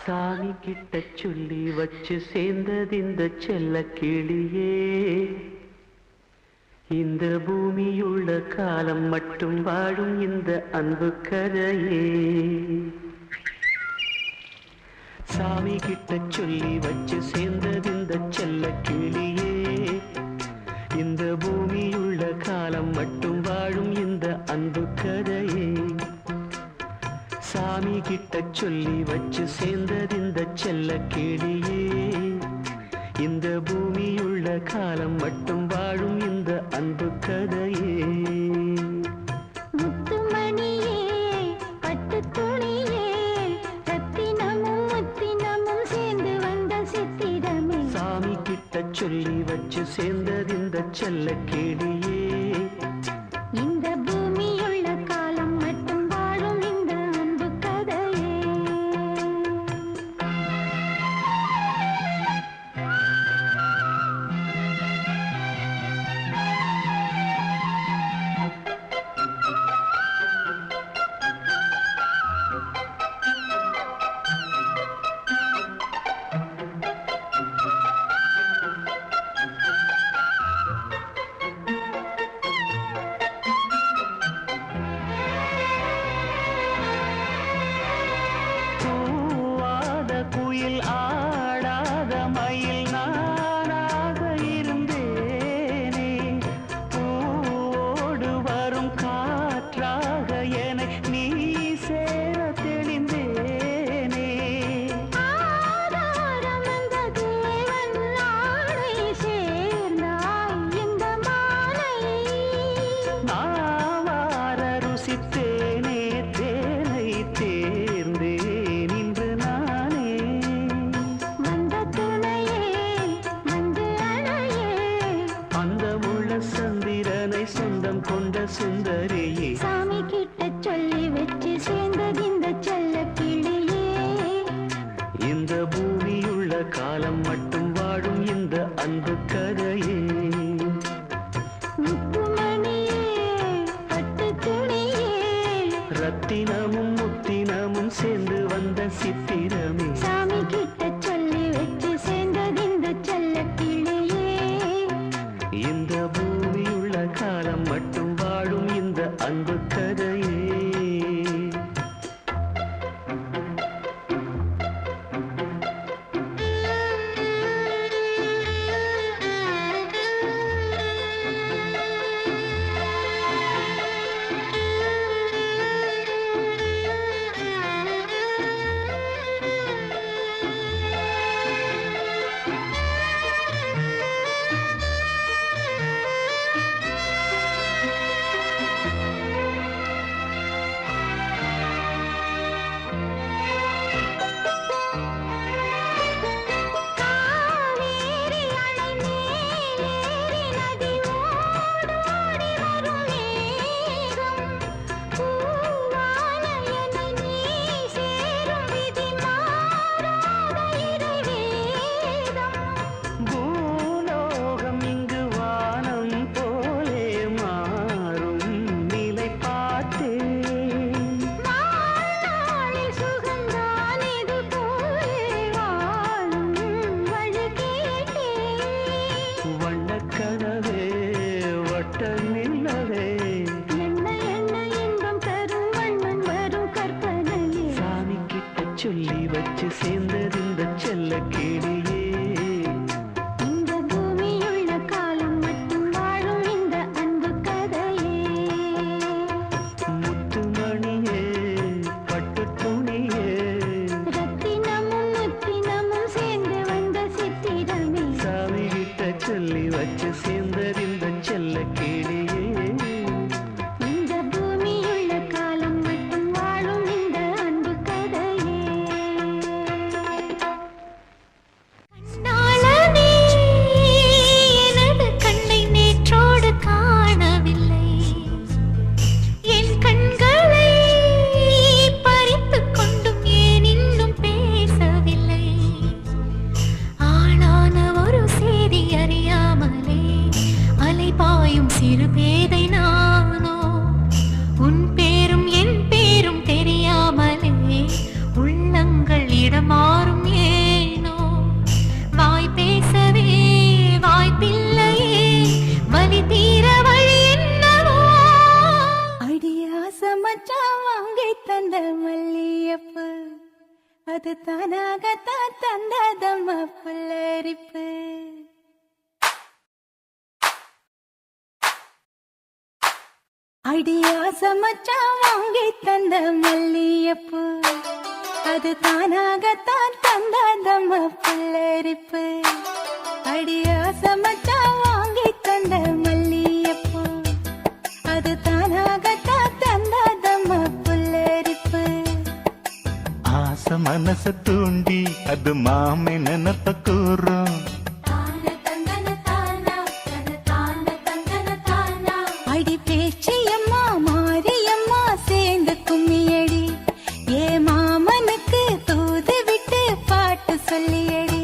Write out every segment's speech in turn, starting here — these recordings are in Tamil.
சாமி கிட்ட சொல்லி வச்சு சேர்ந்தது இந்த செல்ல கிளியே. இந்த பூமியுள்ள காலம் மட்டும் வாழும் இந்த அன்பு கதையே. சாமி கிட்ட சொல்லி வச்சு சேர்ந்தது இந்த செல்ல கிளியே. இந்த பூமியுள்ள காலம் மட்டும் வாழும் இந்த அன்பு கதையே. சாமி கிட்ட சொல்லி வச்சு சேர்ந்தது இந்த செல்ல கிளியே. இந்த பூமியுள்ள காலம் மட்டும் வாழும் இந்த அன்பு கதையே. முத்துமணியே பட்டு துணியே ரத்தினமும் முத்தினமும் சேர்ந்து வந்த சித்திரமே. சாமி கிட்ட சொல்லி வச்சு சேர்ந்தது இந்த செல்ல கிளியே. இந்த பூமியுள்ள காலம் மட்டும் வாழும் இந்த அன்பு கதையே. குயில் ஆடாத மயில் நானாக இருந்தேனே. பூவோடு வரும் காற்றாக என நீ சேர தெளிந்தேனே. ஆதாரம் அந்த தேவன் நாளை சேர்ந்தாய் இந்த மாலை. நாவார ருசித்தேனே தேனை தேர்ந்தேன் இன்று நானே. வந்த துணையே வந்து அணையே அந்த முள்ள சந்திரனை சொந்தம் கொண்ட சுந்தரியே. சாமி கிட்ட சொல்லி வச்சு சேர்ந்தது இந்த செல்ல கிளியே. இந்த பூமியுள்ள காலம் மட்டும் வாழும் இந்த அன்பு கதையே. முத்துமணியே பட்டு துணியே ரத்தினமும் முத்தினமும் சேர்ந்து வந்த சித்திரமே. சாமி கிட்ட சொல்லி வச்சு சேர்ந்தது இந்த செல்ல கிளியே. இந்த பூமியுள்ள காலம் மட்டும் வாழும் இந்த அன்பு கதையே. காவேரி அணை மேலேறி நதி ஓடோடி வரும் மேகம். பூவான என்னை நீ சேரும் விதி மாறாத இறைவேதம். பூலோகம் இங்கு வானம் போலே மாறும் நிலை பார்த்தேன். வாழ்நாளில் சுகந்தான் இது போலே வாழும் வழி கேட்டேன். வண்ணக்கனவே வட்ட நில்லவே. என்ன என்ன இன்பம் தரும் வண்ணன் வரும் கற்பனையே. சாமி கிட்ட சொல்லி வச்சு சேர்ந்தது இந்த செல்ல கிளியே. இந்த பூமியுள்ள காலம் மட்டும் வாழும் இந்த அன்பு கதையே. முத்துமணியே பட்டு துணியே ரத்தினமும் முத்தினமும் சேர்ந்து வந்த சித்திரமே. சாமி கிட்ட சொல்லி வச்சு சேர்ந்தது இந்த செல்ல கிளியே. அது தானாகத்தான் தந்ததம்மா புல்லரிப்பு. அடியாச மச்சான் வாங்கி தந்த மல்லியப்பூ, அது தானாகத்தான் தந்ததம்மா புல்லரிப்பு. அடியாச மச்சான் வாங்கி தந்த மல்லியப்பூ, அது தானாகத்தான் தந்ததம்மா புல்லரிப்பு. ஆச மனச தூண்டி அது மாமை நினப்ப கூறும். அடி பேச்சியம்மா மாரியம்மா சேர்ந்து கும்மியடி, ஏ மாமனுக்கு தூது விட்டு பாட்டு சொல்லியடி.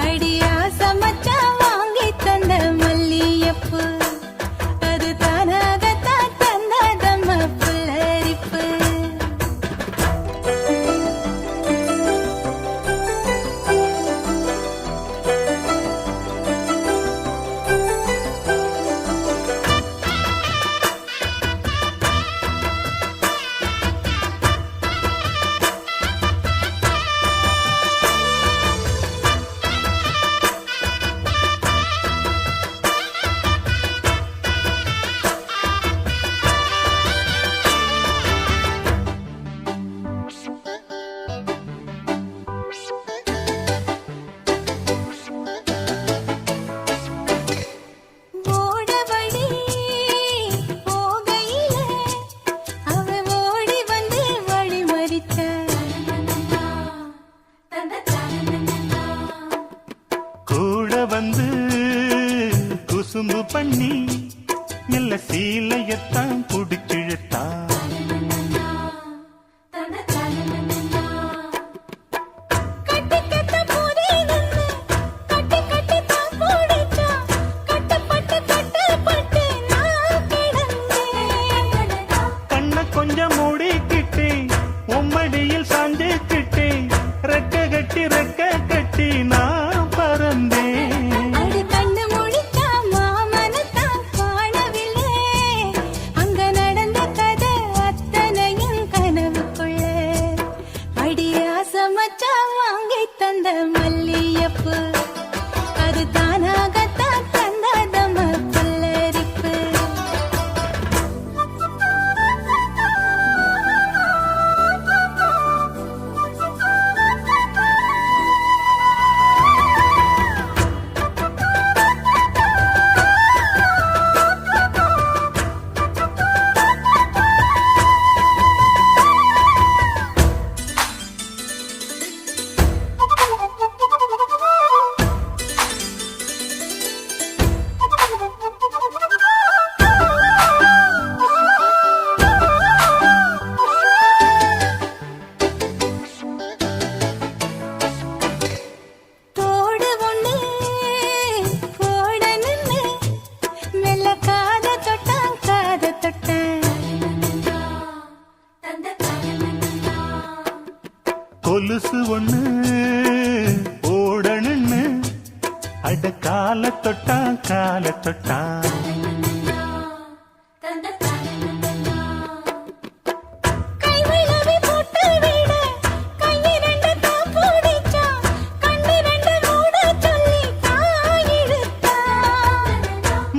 அடியாச மச்சான் வாங்கி தந்த மல்லியப்பூ, அது தானாகத்தான் தந்ததம்மா புல்லரிப்பு. ஓடவழி போகையில அவ ஓடி வந்து வழிமறித்த, கூட வந்து குசும்பு பண்ணி மெல்ல சீலையத்தான் புடிச்சிழுத்தா. கட்டி கட்ட போதே நின்னு கட்டி கட்டி தான் போடிச்சா, கட்டப்பட்டு கட்டப்பட்டு நான் கிடந்தேன். கண்ண கொஞ்சம் மூடிக்கிட்டு உம்மடியில் சாஞ்சுக்கிட்டு ரெக்க கட்டி நான் பறந்தேன். அடி கண்ணு முழிச்சா மாமனத்தான் காணவில்லை, அங்க நடந்த கதை அத்தனையும் கனவுக்குள்ள. அடியாச மச்சான் வாங்கி தந்த மல்லியப்பூ, அது தானாகத்தான் தந்ததம்மா புல்லரிப்பு. தோடு ஒண்ணு போட நின்னு மெல்ல காத தொட்டான் காத தொட்டான். கொலுசு ஒண்ணு ஓடணுன்னு அட கால தொட்டான். கை விழவி போட்டு விட கையிரண்டு தான் பிடிச்சான், கண்ணிரண்டு மூட சொல்லி காயிழுத்தான்.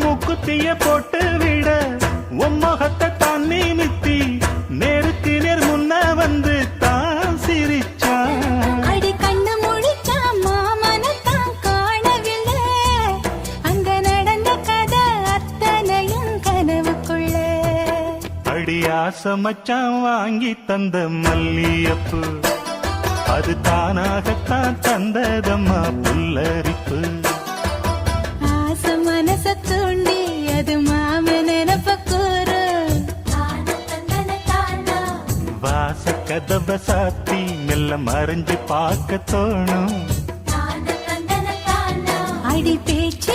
மூக்குத்திய போட்டு விட உம்மகத்தை தான் நிமித்தி நேருக்கு நேர் முன்ன வந்து தான் சிரிச்சா. அடி கண்ணு முழிச்சா மாமனத்தான் காணவில்லை, அங்க நடந்த கதை அத்தனையும் கனவுக்குள்ள. அடியாச மச்சான் வாங்கி தந்த மல்லியப்பு, அது தானாகத்தான் தந்ததம்மா புல்லரிப்பு. ஆச மனச தூண்டி அது மாம நினப்ப கூறு, வாச கதவ சாத்தி மெல்ல மறைஞ்சு பார்க்க தோணும். அடி பேச்சு